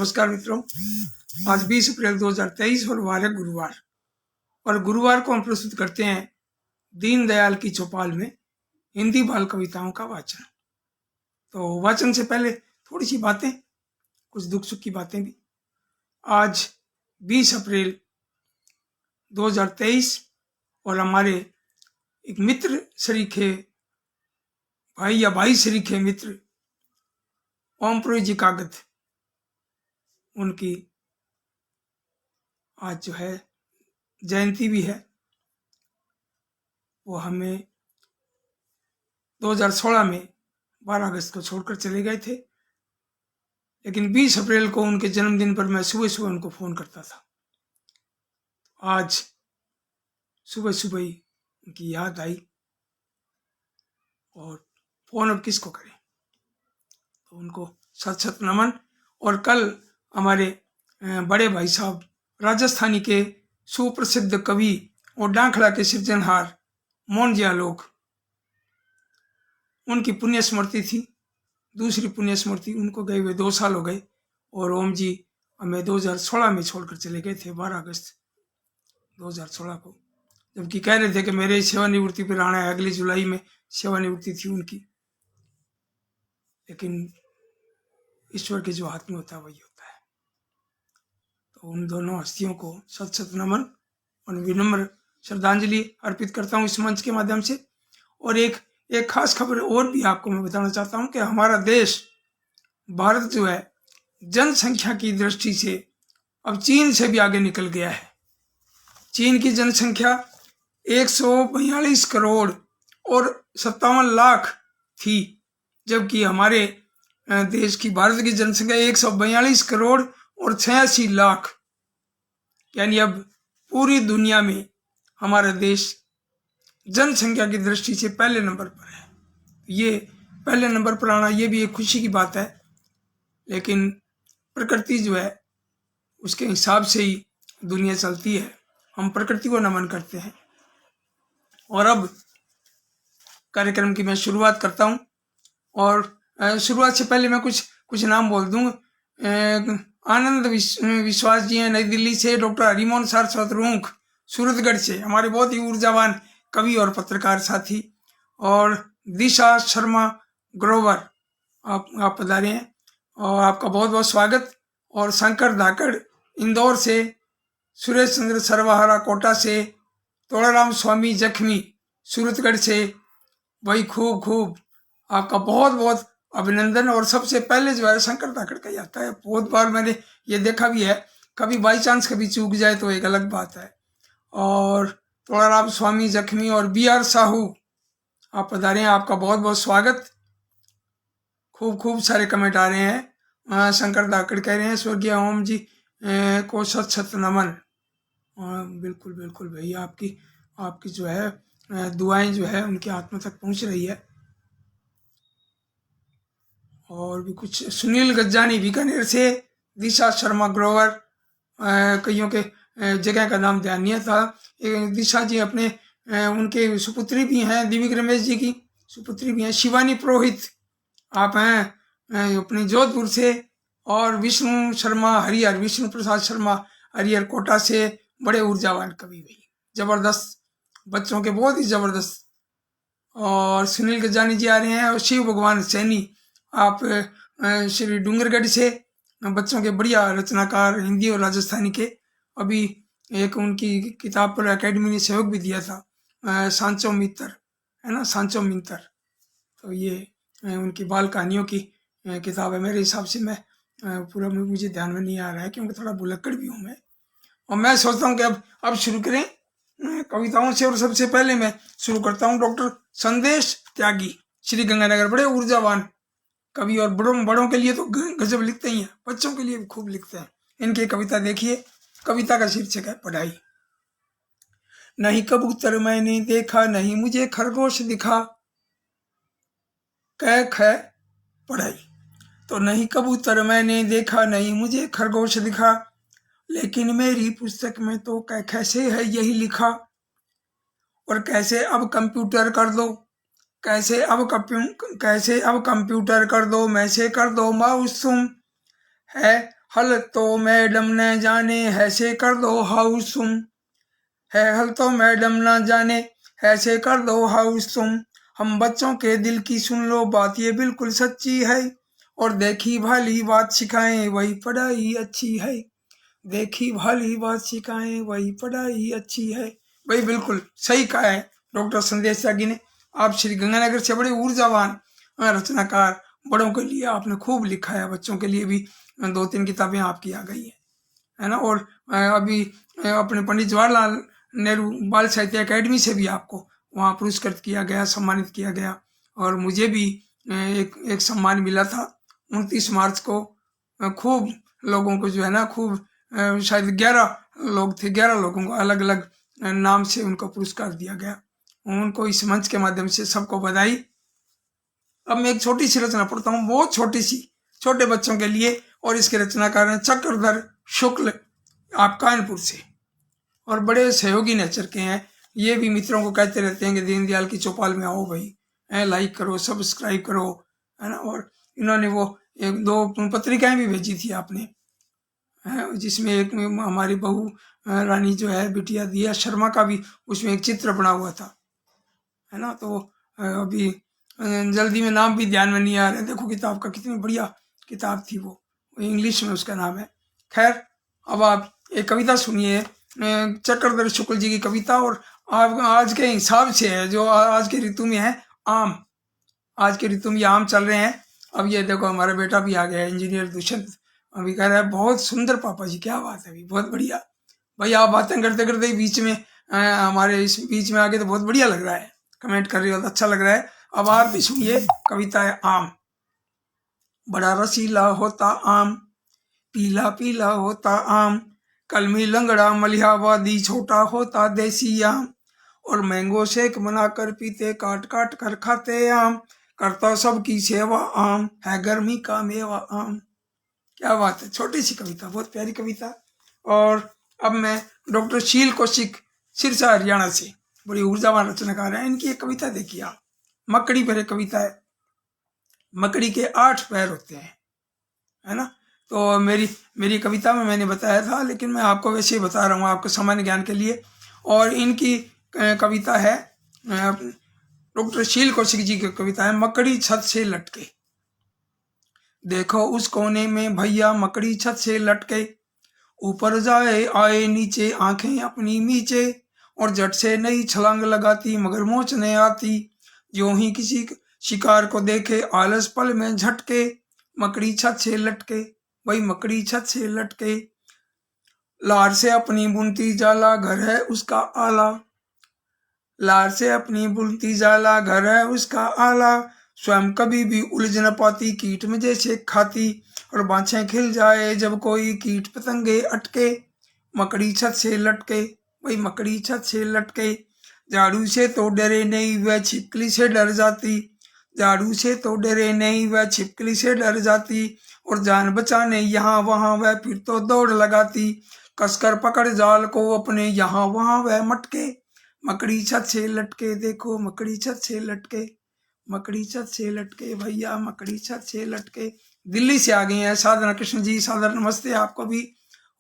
नमस्कार मित्रों, आज 20 अप्रैल 2023 और वार है गुरुवार। और गुरुवार को हम प्रस्तुत करते हैं दीनदयाल की चौपाल में हिंदी बाल कविताओं का वाचन। तो वाचन से पहले थोड़ी सी बातें, कुछ दुख सुख की बातें भी। आज 20 अप्रैल 2023 और हमारे एक मित्र शरीखे भाई या भाई शरीखे मित्र ओम पुरोहित जी कागत, उनकी आज जो है जयंती भी है। वो हमें 2016 में 12 अगस्त को छोड़कर चले गए थे, लेकिन 20 अप्रैल को उनके जन्मदिन पर मैं सुबह सुबह उनको फ़ोन करता था। आज सुबह सुबह ही उनकी याद आई और फ़ोन अब किसको करें, तो उनको सत सत नमन। और कल हमारे बड़े भाई साहब राजस्थानी के सुप्रसिद्ध कवि और डांखड़ा के सृजनहार मोहन जी आलोक, उनकी पुण्य स्मृति थी, दूसरी पुण्य स्मृति। उनको गए हुए 2 साल हो गए और ओम जी हमें 2016 में छोड़कर चले गए थे, 12 अगस्त 2016 को, जबकि कह रहे थे कि मेरे सेवानिवृत्ति पर आना है। अगली जुलाई में सेवानिवृत्ति थी उनकी, लेकिन ईश्वर के जो हाथ में होता है वही होता है। तो उन दोनों हस्तियों को सत सत नमन और विनम्र श्रद्धांजलि अर्पित करता हूँ इस मंच के माध्यम से। और एक खास खबर और भी आपको मैं बताना चाहता हूँ कि हमारा देश भारत जो है जनसंख्या की दृष्टि से अब चीन से भी आगे निकल गया है। चीन की जनसंख्या 142 करोड़ और 57 लाख थी, जबकि हमारे देश की, भारत की जनसंख्या 142 करोड़ और 86 लाख, यानी अब पूरी दुनिया में हमारा देश जनसंख्या की दृष्टि से पहले नंबर पर है। ये पहले नंबर पर आना ये भी एक खुशी की बात है, लेकिन प्रकृति जो है उसके हिसाब से ही दुनिया चलती है। हम प्रकृति को नमन करते हैं। और अब कार्यक्रम की मैं शुरुआत करता हूँ। और शुरुआत से पहले मैं कुछ नाम बोल दूँ। आनंद विश्वास जी हैं नई दिल्ली से, डॉक्टर हरिमोहन सारस्वत रूंख सूरतगढ़ से, हमारे बहुत ही ऊर्जावान कवि और पत्रकार साथी। और दिशा शर्मा ग्रोवर, आप पधारे हैं और आपका बहुत बहुत स्वागत। और शंकर धाकड़ इंदौर से, सुरेश चंद्र सरवाहरा कोटा से, तोड़ाराम स्वामी जख्मी सूरतगढ़ से, वही खूब आपका बहुत बहुत अभिनंदन। और सबसे पहले जो है शंकर धाकड़ का ही आता है। बहुत बार मैंने ये देखा भी है, कभी बाई चांस कभी चूक जाए तो एक अलग बात है। और तोड़ाराम स्वामी जख्मी और BR साहू, आप पधारे हैं, आपका बहुत बहुत स्वागत। खूब सारे कमेंट आ रहे हैं। शंकर धाकड़ कह रहे हैं स्वर्गीय ओम जी को सत सत नमन। बिल्कुल भैया, आपकी जो है दुआएं जो है उनकी आत्मा तक पहुंच रही है। और भी कुछ, सुनील गज्जानी बीकानेर से, दिशा शर्मा ग्रोवर, कईयों के जगह का नाम ध्यान नहीं था। दिशा जी अपने उनके सुपुत्री भी हैं, दिव्य रमेश जी की सुपुत्री भी हैं। शिवानी पुरोहित आप हैं अपने जोधपुर से। और विष्णु शर्मा हरिहर, विष्णु प्रसाद शर्मा हरिहर कोटा से, बड़े ऊर्जावान कवि भाई, जबरदस्त, बच्चों के बहुत ही जबरदस्त। और सुनील गजानी जी आ रहे हैं। और शिव भगवान सैनी, आप श्री डूंगरगढ़ से, बच्चों के बढ़िया रचनाकार हिंदी और राजस्थानी के। अभी एक उनकी किताब पर एकेडमी ने सहयोग भी दिया था, सांचो मित्र है ना, सांचो मित्र। तो ये उनकी बाल कहानियों की किताब है। मेरे हिसाब से मैं पूरा मुझे ध्यान में नहीं आ रहा है, क्योंकि थोड़ा भुलक्कड़ भी हूँ मैं। और मैं सोचता हूँ कि अब शुरू करें कविताओं से। और सबसे पहले मैं शुरू करता हूँ डॉक्टर संदेश त्यागी, श्री गंगानगर, बड़े ऊर्जावान कवि और बड़ों के लिए तो गजब लिखते ही हैं, बच्चों के लिए भी खूब लिखते हैं। इनकी कविता देखिए। कविता का शीर्षक है पढ़ाई। नहीं कबूतर मैंने देखा, नहीं मुझे खरगोश दिखा, कैक है पढ़ाई। तो नहीं कबूतर मैंने देखा, नहीं मुझे खरगोश दिखा, लेकिन मेरी पुस्तक में तो कैसे है यही लिखा। और कैसे अब कंप्यूटर कर दो, कैसे अब कंप्यूटर कर दो, मैं से कर दो माउस तुम, है हल तो मैडम न जाने ऐसे कर दो हाउस तुम, है हल तो मैडम न जाने ऐसे कर दो हाउस तुम, हम बच्चों के दिल की सुन लो बात ये बिल्कुल सच्ची है, और देखी भाली बात सिखाएं वही पढ़ाई अच्छी है, देखी भाली बात सिखाएं वही पढ़ाई अच्छी है। भाई बिल्कुल सही कहा है डॉक्टर संदेश त्यागी ने। आप श्री गंगानगर से बड़े ऊर्जावान रचनाकार, बड़ों के लिए आपने खूब लिखा है, बच्चों के लिए भी 2-3 किताबें आपकी आ गई है ना। और अभी अपने पंडित जवाहरलाल नेहरू बाल साहित्य अकेडमी से भी आपको वहाँ पुरस्कृत किया गया, सम्मानित किया गया। और मुझे भी एक सम्मान मिला था 29 मार्च को। खूब लोगों को जो है ना, खूब शायद 11 लोग थे, 11 लोगों को अलग अलग नाम से उनको पुरस्कार दिया गया। उनको इस मंच के माध्यम से सबको बधाई। अब मैं एक छोटी सी रचना पढ़ता हूँ, बहुत छोटी सी, छोटे बच्चों के लिए, और इसके रचनाकार हैं चक्रधर शुक्ल, आप कानपुर से, और बड़े सहयोगी नेचर के हैं। ये भी मित्रों को कहते रहते हैं कि दीनदयाल की चौपाल में आओ भाई, लाइक करो, सब्सक्राइब करो, है ना। और इन्होंने वो 1-2 पत्रिकाएं भी भेजी थी आपने, जिसमें एक में हमारी बहू रानी जो है बिटिया दिया शर्मा का भी उसमें एक चित्र बना हुआ था, है ना। तो अभी जल्दी में नाम भी ध्यान में नहीं आ रहे। देखो किताब का, कितनी बढ़िया किताब थी वो, इंग्लिश में उसका नाम है। खैर, अब आप एक कविता सुनिए, चक्रधर शुक्ल जी की कविता। और आप आज के हिसाब से है, जो आज के ऋतु में है आम, आज के ऋतु में आम चल रहे हैं। अब ये देखो हमारा बेटा भी आ गया है, इंजीनियर दुष्यंत, अभी कह रहा है बहुत सुंदर पापा जी, क्या बात है, अभी बहुत बढ़िया। भाई आप बातें करते करते ही बीच में हमारे इस बीच में आके तो बहुत बढ़िया लग रहा है, कमेंट कर रही हो तो अच्छा लग रहा है। अब आप भी सुनिए, कविता है आम। बड़ा रसीला होता आम, पीला पीला होता आम, कलमी लंगड़ा मलिहाबादी छोटा होता देसी आम, और मैंगो शेक बनाकर पीते काट काट कर खाते आम, करता सबकी सेवा आम, है गर्मी का मेवा आम। क्या बात है, छोटी सी कविता, बहुत प्यारी कविता। और अब मैं डॉक्टर शील कौशिक सिरसा हरियाणा से, बड़ी ऊर्जावान रचनाकार है, इनकी एक कविता देखिए आप, मकड़ी पर एक कविता है। मकड़ी के 8 पैर होते हैं, है ना। तो मेरी कविता में मैंने बताया था, लेकिन मैं आपको वैसे ही बता रहा हूँ आपके सामान्य ज्ञान के लिए। और इनकी कविता है, डॉक्टर शील कौशिक जी की कविता है, मकड़ी छत से लटके। देखो उस कोने में भैया मकड़ी छत से लटके, ऊपर जाए आए नीचे आंखें अपनी नीचे, और जट से नई छलांग लगाती मगर मोच नहीं आती, जो ही किसी शिकार को देखे आलस पल में झटके, मकड़ी छत से लटके, वही मकड़ी छत से लटके, लार से अपनी बुनती जाला घर है उसका आला, लार से अपनी बुनती जाला घर है उसका आला, स्वयं कभी भी उलझ न पाती कीट में जैसे खाती, और बाछें खिल जाए जब कोई कीट पतंगे अटके, मकड़ी छत से लटके, वही मकड़ी छत से लटके, झाड़ू से तो डरे नहीं वह छिपकली से डर जाती, झाड़ू से तो डरे नहीं वह छिपकली से डर जाती, और जान बचाने यहाँ वहाँ वह फिर तो दौड़ लगाती, कसकर पकड़ जाल को अपने यहाँ वहाँ वह मटके, मकड़ी छत से लटके, देखो मकड़ी छत से लटके, मकड़ी छत से लटके भैया मकड़ी छत से लटके। दिल्ली से आ गई हैं साधना कृष्ण जी, सादर नमस्ते आपको भी।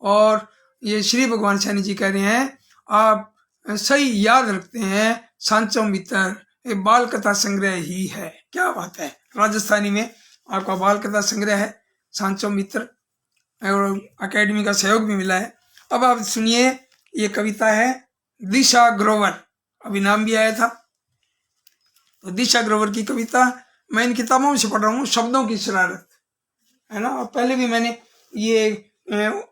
और ये श्री भगवान सैनी जी कह रहे हैं, आप सही याद रखते हैं, सांचो मित्र ये बाल कथा संग्रह ही है। क्या बात है, राजस्थानी में आपका बाल कथा संग्रह है सांचो मित्र, और अकेडमी का सहयोग भी मिला है। अब आप सुनिए, ये कविता है दिशा ग्रोवर, अभी नाम भी आया था। तो दिशा ग्रोवर की कविता मैं इन किताबों से पढ़ रहा हूँ, शब्दों की शरारत, है ना। और पहले भी मैंने ये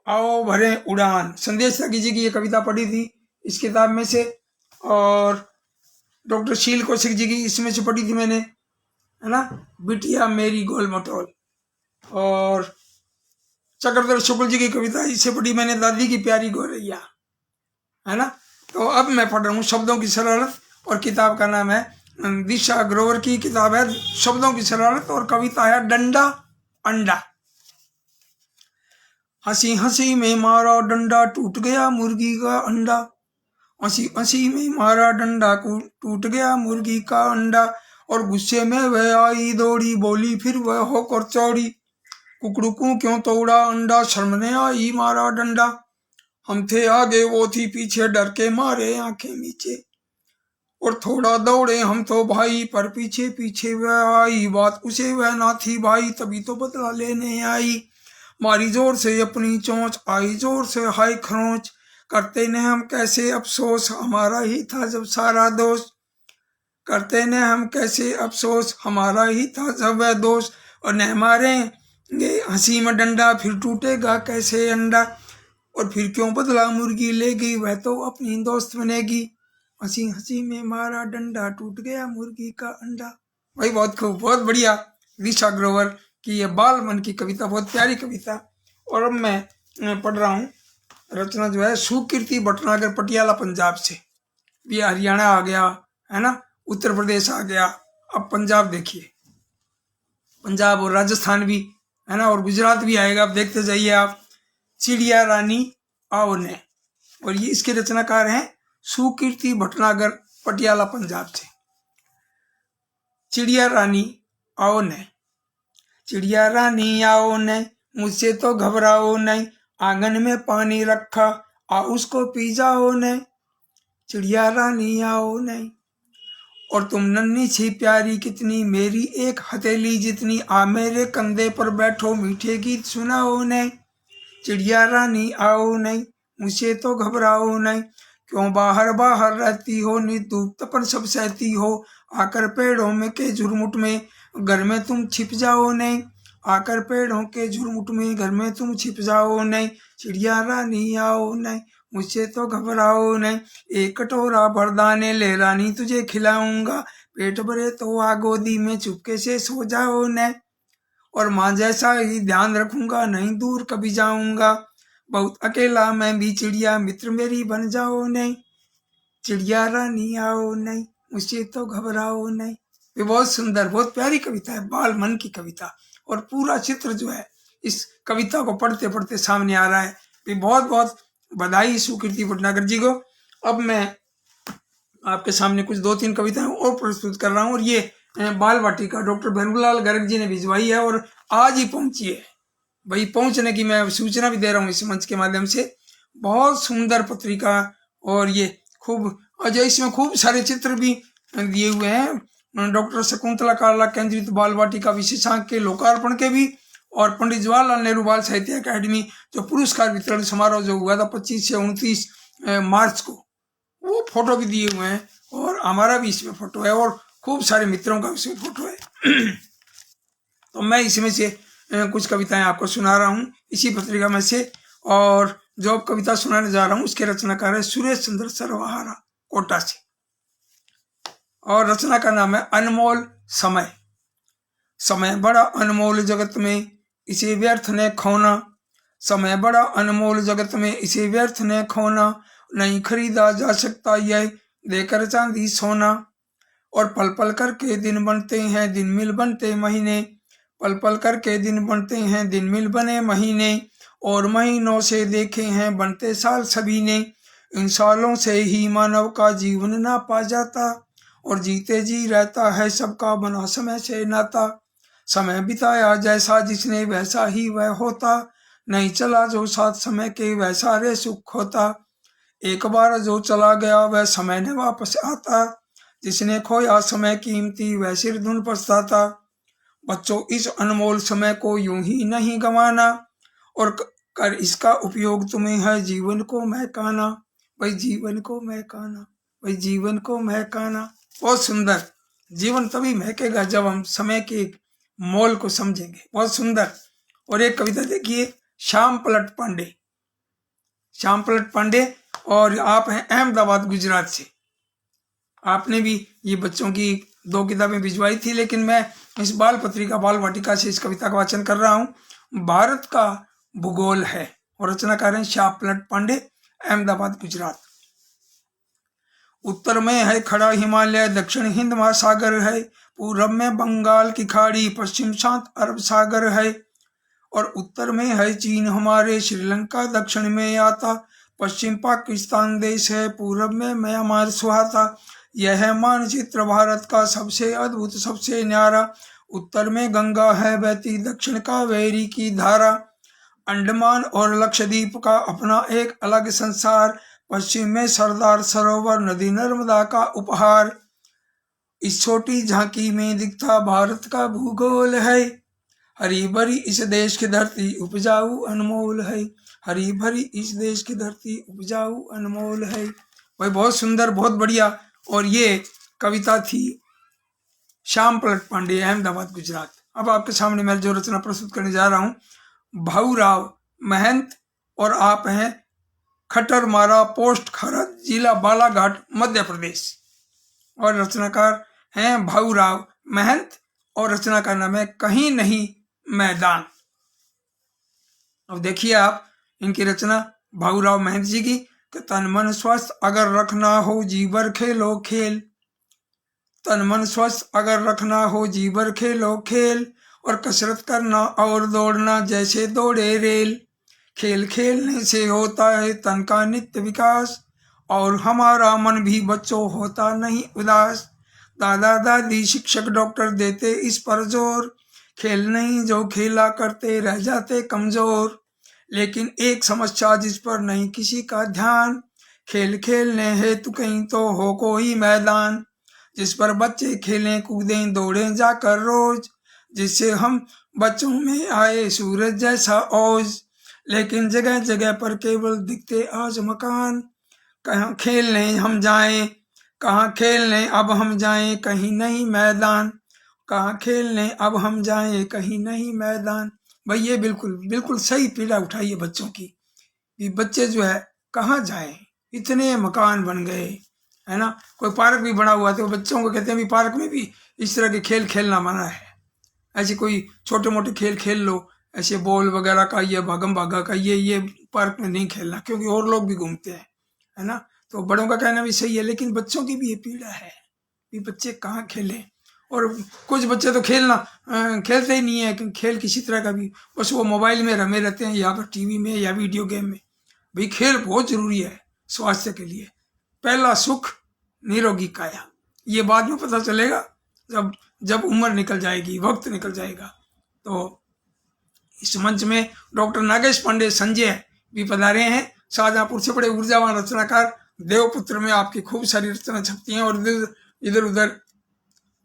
आओ भरे उड़ान संदेश त्यागी जी की ये कविता पढ़ी थी इस किताब में से, और डॉक्टर शील कौशिक जी की इसमें से पढ़ी थी मैंने, है ना, बिटिया मेरी गोल मटोल। और चक्रधर शुक्ल जी की कविता इसे पढ़ी मैंने, दादी की प्यारी गोरैया, है ना। तो अब मैं पढ़ रहा हूँ शब्दों की शरारत, और किताब का नाम है दिशा ग्रोवर की किताब है शब्दों की शरारत, और कविता है डंडा अंडा। हंसी हंसी में मारा डंडा टूट गया मुर्गी का अंडा, हंसी हंसी में मारा डंडा टूट गया मुर्गी का अंडा, और गुस्से में वह आई दौड़ी बोली फिर वह होकर चौड़ी, कुकड़ुकू क्यों तोड़ा अंडा, शर्म ने आई मारा डंडा। हम थे आगे वो थी पीछे, डर के मारे आंखें नीचे। और थोड़ा दौड़े हम तो भाई, पर पीछे पीछे वह आई। बात उसे वह ना थी भाई, तभी तो बदला लेने आई। मारी जोर से अपनी चोंच, आई जोर से हाय खरोंच। करते ने हम कैसे अफसोस, हमारा ही था जब सारा दोष। करते ने हम कैसे अफसोस, हमारा ही था जब वह दोष। और न मारेंगे हंसी में डंडा, फिर टूटेगा कैसे अंडा। और फिर क्यों बदला मुर्गी लेगी, वह तो अपनी दोस्त बनेगी। हंसी हंसी में मारा डंडा, टूट गया मुर्गी का अंडा। भाई बहुत खूब, बहुत बढ़िया। दिशा ग्रोवर की ये बाल मन की कविता, बहुत प्यारी कविता। और अब मैं पढ़ रहा हूँ रचना जो है सुकीर्ति भटनागर, पटियाला पंजाब से। भी हरियाणा आ गया है ना, उत्तर प्रदेश आ गया, अब पंजाब देखिए। पंजाब और राजस्थान भी है ना, और गुजरात भी आएगा, अब देखते जाइए आप। चिड़िया रानी आओ ने, और ये इसके रचनाकार हैं सुकीर्ति भटनागर, पटियाला पंजाब से। चिड़िया रानी आओ ने, चिड़िया रानी आओ ने, मुझसे तो घबराओ नहीं। आंगन में पानी रखा, आ उसको पी जाओ ने। चिड़िया रानी आओ नहीं। और तुम नन्ही सी प्यारी कितनी, मेरी एक हथेली जितनी। आ मेरे कंधे पर बैठो, मीठे गीत सुनाओ ने। चिड़िया रानी आओ नहीं, मुझसे तो घबराओ नहीं। क्यों बाहर बाहर रहती हो, धूप तपन सब सहती हो। आकर पेड़ों में के झुरमुट में, घर में तुम छिप जाओ नहीं। आकर पेड़ों के झुरमुट में, घर में तुम छिप जाओ नहीं। चिड़िया रानी आओ नहीं, मुझसे तो घबराओ नहीं। एक कटोरा भर दाने ले रानी तुझे खिलाऊंगा। पेट भरे तो आ गोदी में चुपके से सो जाओ नहीं। और माँ जैसा ही ध्यान रखूंगा, नहीं दूर कभी जाऊंगा। बहुत अकेला मैं भी चिड़िया, मित्र मेरी बन जाओ नहीं। चिड़िया रानी आओ नहीं, मुझसे तो घबराओ नहीं। ये बहुत सुंदर, बहुत प्यारी कविता है, बाल मन की कविता। और पूरा चित्र जो है इस कविता को पढ़ते पढ़ते सामने आ रहा है। ये बहुत बहुत बधाई सुकीर्ति भटनागर जी को। अब मैं आपके सामने कुछ 2-3 कविताएं और प्रस्तुत कर रहा हूँ। और ये बाल वाटिका डॉक्टर भैरवलाल गर्ग जी ने भिजवाई है, और आज ही पहुंची है। भाई पहुंचने की मैं सूचना भी दे रहा हूँ इस मंच के माध्यम से। बहुत सुंदर पत्रिका, और ये खूब अजय, इसमें खूब सारे चित्र भी दिए हुए हैं। डॉक्टर शकुंतला काला केंद्रित बाल वाटिका विशेषांक के लोकार्पण के भी, और पंडित जवाहरलाल नेहरू बाल साहित्य अकादमी जो पुरस्कार वितरण समारोह जो हुआ था 25 से 29 मार्च को, वो फोटो भी दिए हुए हैं। और हमारा भी इसमें फोटो है, और खूब सारे मित्रों का इसमें फोटो है। तो मैं इसमें से कुछ कविताएं आपको सुना रहा हूँ इसी पत्रिका में से। और जो अब कविता सुनाने जा रहा हूँ उसके रचनाकार है सुरेश चंद्र सर्वहारा, कोटा से। और रचना का नाम है अनमोल समय। समय बड़ा अनमोल जगत में, इसे व्यर्थ ने खोना। समय बड़ा अनमोल जगत में, इसे व्यर्थ ने खोना। नहीं खरीदा जा सकता यह देकर चांदी सोना। और पल पल करके दिन बनते हैं, दिन मिल बनते महीने। पल पल करके दिन बनते हैं, दिन मिल बने महीने। और महीनों से देखे हैं बनते साल सभी ने। इन सालों से ही मानव का जीवन ना पा जाता। और जीते जी रहता है सबका बना समय से नाता। समय बिताया जैसा जिसने वैसा ही वह होता। नहीं चला जो साथ समय के वैसा रे सुख होता। एक बार जो चला गया वह समय ने वापस आता। जिसने खोया समय कीमती वह सिर धुन पछताता। बच्चों इस अनमोल समय को यूं ही नहीं गंवाना। और कर इसका उपयोग तुम्हें है जीवन को महकाना। भाई जीवन को महकाना, भाई जीवन को महकाना। बहुत सुंदर। जीवन तभी महकेगा जब हम समय के मोल को समझेंगे। बहुत सुंदर। और एक कविता देखिए, श्याम पलट पांडे। श्याम पलट पांडे, और आप हैं अहमदाबाद गुजरात से। आपने भी ये बच्चों की 2 किताबें भिजवाई थी, लेकिन मैं इस बाल पत्रिका बाल वाटिका से इस कविता का वाचन कर रहा हूँ। भारत का भूगोल है, और रचनाकार हैं श्याम पलट पांडे, अहमदाबाद गुजरात। उत्तर में है खड़ा हिमालय, दक्षिण हिंद महासागर है। पूरब में बंगाल की खाड़ी, पश्चिम शांत अरब सागर है। और उत्तर में है चीन हमारे, श्रीलंका दक्षिण में आता। पश्चिम पाकिस्तान देश है, पूरब में म्यांमार सुहाता। यह मानचित्र भारत का सबसे अद्भुत, सबसे न्यारा। उत्तर में गंगा है बहती, दक्षिण कावेरी की धारा। अंडमान और लक्षद्वीप का अपना एक अलग संसार। पश्चिम में सरदार सरोवर, नदी नर्मदा का उपहार। इस छोटी झांकी में दिखता भारत का भूगोल है। हरी भरी इस देश की धरती उपजाऊ अनमोल है। हरी भरी इस देश की धरती उपजाऊ अनमोल है। भाई बहुत सुंदर, बहुत बढ़िया। और ये कविता थी श्याम पलट पांडे, अहमदाबाद, गुजरात। अब आपके सामने मैं जो रचना प्रस्तुत करने जा रहा हूँ, भाऊराव महंत, और आप हैं खटर मारा, पोस्ट खरद, जिला बालाघाट, मध्य प्रदेश। और रचनाकार हैं भाऊराव महंत, और रचना का नाम है कहीं नहीं मैदान। अब देखिए आप इनकी रचना भाऊराव महंत जी की। तन मन स्वस्थ अगर रखना हो जी भर खेलो खेल। तन मन स्वस्थ अगर रखना हो जी भर खेलो खेल। और कसरत करना और दौड़ना जैसे दौड़े रेल। खेल खेलने से होता है तन का नित्य विकास। और हमारा मन भी बच्चों होता नहीं उदास। दादा दादी शिक्षक डॉक्टर देते इस पर जोर। खेल नहीं जो खेला करते रह जाते कमजोर। लेकिन एक समस्या जिस पर नहीं किसी का ध्यान। खेल खेलने हेतु कहीं तो हो कोई मैदान। जिस पर बच्चे खेलें कूदें दौड़ें जाकर रोज। जिससे हम बच्चों में आए सूरज जैसा ओज। लेकिन जगह जगह पर केवल दिखते आज मकान। कहाँ खेलने हम जाएं, कहाँ खेलने अब हम जाएं कहीं नहीं मैदान। कहाँ खेलने अब हम जाएं कहीं नहीं मैदान। भाई ये बिल्कुल बिल्कुल सही पीड़ा उठाई है बच्चों की। कि बच्चे जो है कहाँ जाएं, इतने मकान बन गए, है ना। कोई पार्क भी बना हुआ तो बच्चों को कहते हैं भी पार्क में भी इस तरह के खेल खेलना मना है। ऐसे कोई छोटे मोटे खेल खेल लो, ऐसे बॉल वगैरह का, ये भागम भागा का, ये पार्क में नहीं खेलना, क्योंकि और लोग भी घूमते हैं, है ना। तो बड़ों का कहना भी सही है, लेकिन बच्चों की भी ये पीड़ा है कि बच्चे कहाँ खेलें। और कुछ बच्चे तो खेलते ही नहीं है कि खेल किसी तरह का भी, बस वो मोबाइल में रमे रहते हैं, या फिर टीवी में या वीडियो गेम में। भाई खेल बहुत जरूरी है स्वास्थ्य के लिए। पहला सुख निरोगी काया, ये बाद में पता चलेगा जब उम्र निकल जाएगी, वक्त निकल जाएगा। तो इस मंच में डॉक्टर नागेश पांडे संजय भी पधारे हैं। शाहजहांपुर से बड़े ऊर्जावान रचनाकार। देवपुत्र में आपकी खूब सारी रचना छपती हैं और इधर उधर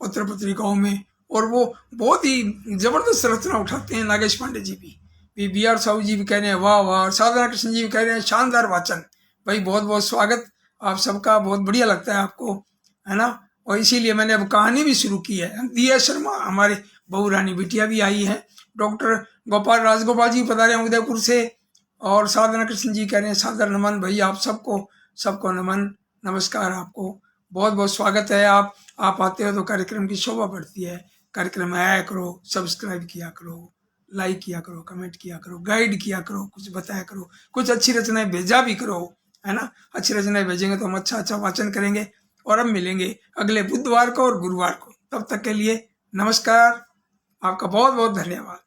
पत्र पत्रिकाओं में, और वो बहुत ही जबरदस्त रचना उठाते हैं नागेश पांडे जी भी। बी आर साहू जी भी कह रहे हैं वाह वाह, साधना कृष्ण जी भी कह रहे हैं शानदार वाचन। भाई बहुत बहुत स्वागत आप सबका, बहुत बढ़िया लगता है आपको, है ना। और इसीलिए मैंने अब कहानी भी शुरू की है। दिया शर्मा हमारे बहू रानी बिटिया भी आई है। डॉक्टर गोपाल राजगोपाल जी पधारे हैं उदयपुर से, और साधना कृष्ण जी कह रहे हैं सादर नमन। भाई आप सबको नमन, नमस्कार, आपको बहुत बहुत स्वागत है। आप आते हो तो कार्यक्रम की शोभा बढ़ती है। कार्यक्रम में आया करो, सब्सक्राइब किया करो, लाइक किया करो, कमेंट किया करो, गाइड किया करो, कुछ बताया करो, कुछ अच्छी रचनाएं भेजा भी करो, है ना। अच्छी रचनाएं भेजेंगे तो हम अच्छा वाचन करेंगे। और अब मिलेंगे अगले बुधवार को और गुरुवार को। तब तक के लिए नमस्कार, आपका बहुत बहुत धन्यवाद।